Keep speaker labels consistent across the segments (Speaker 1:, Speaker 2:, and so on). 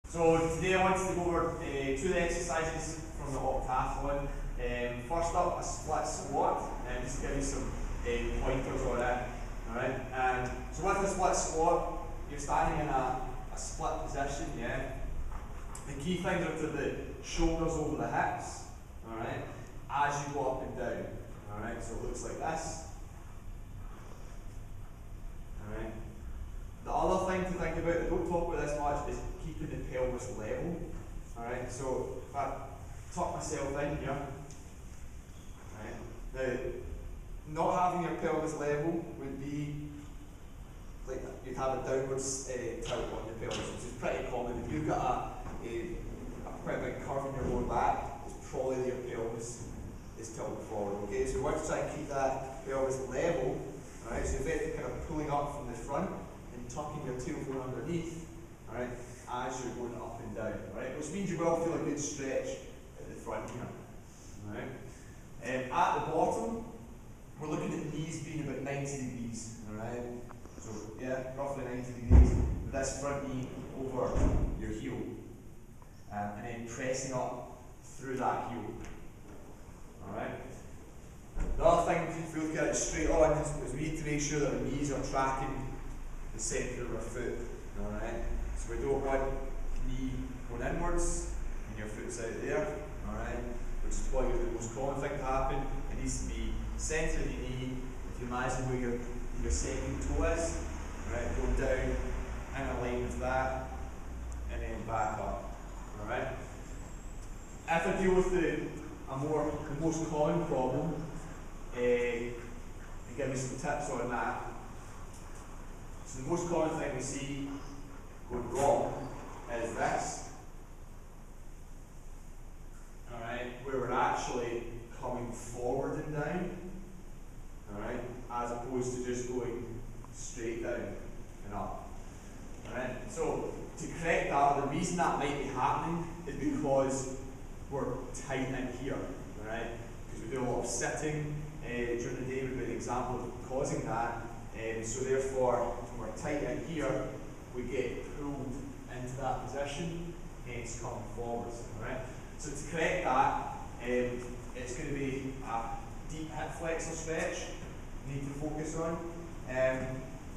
Speaker 1: So today I wanted to go over two of the exercises from the Optathlon. First up, a split squat, just to give you some pointers on it. Alright, and so with the split squat, you're standing in a split position, yeah. The key things are to the shoulders over the hips, alright, as you go up and down. Alright, so it looks like this. Alright. The other thing to think about, I don't talk about this much, is keeping the pelvis level. Alright, so if I tuck myself in here, right, now not having your pelvis level would be like you'd have a downwards tilt on the pelvis, which is pretty common. If you've got a quite a big curve in your lower back, it's probably that your pelvis is tilted forward. Okay, so we want to try and keep that pelvis level. Alright, so effectively kind of pulling up from the front and tucking your tailbone underneath, alright, as you're going up and down, alright, which means you will feel a good stretch at the front here, alright. At the bottom, we're looking at knees being about 90 degrees, alright, so yeah, roughly 90 degrees, with this front knee over your heel, and then pressing up through that heel, alright. The other thing, if we look at it straight on, is we need to make sure that our knees are tracking the centre of our foot. Alright? So we don't want knee going inwards and your foot's out there. Alright? Which is probably the most common thing to happen. It needs to be centre of your knee. If you imagine where your second toe is, alright, going down in a line with that, and then back up. Alright? If I deal with the most common problem, and give you some tips on that. So the most common thing we see going wrong is this. Alright, where we're actually coming forward and down, alright, as opposed to just going straight down and up. Alright, so to correct that, or the reason that might be happening is because we're tight in here, alright, because we do a lot of sitting during the day. Would be an example of causing that, so therefore when we're tight in here we get pulled into that position, hence coming forwards. Alright, so to correct that, it's going to be a deep hip flexor stretch you need to focus on.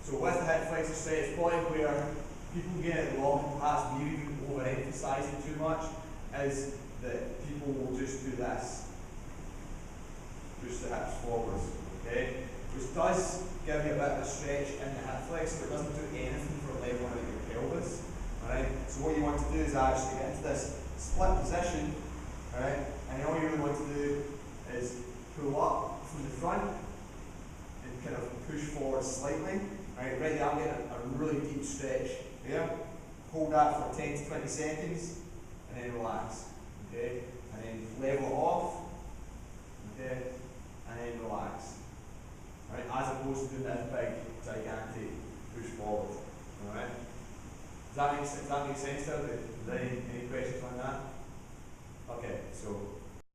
Speaker 1: So with the hip flexor stretch, probably where people get it wrong, perhaps maybe even overemphasising too much, is that people will just do this. Push the hips forwards, okay? Which does give you a bit of a stretch in the hip flexor, but it doesn't do anything for leveling out your pelvis. Alright? So what you want to do is actually get into this split position, alright? And then all you really want to do is pull up from the front and kind of push forward slightly. Alright, right there I'm getting a really deep stretch there. Hold that for 10 to 20 seconds and then relax. Okay? And then level it off. Okay? And then relax. Alright, as opposed to doing this big, gigantic push forward. Alright? Does that make sense to everybody? Is there any questions on that? Okay, so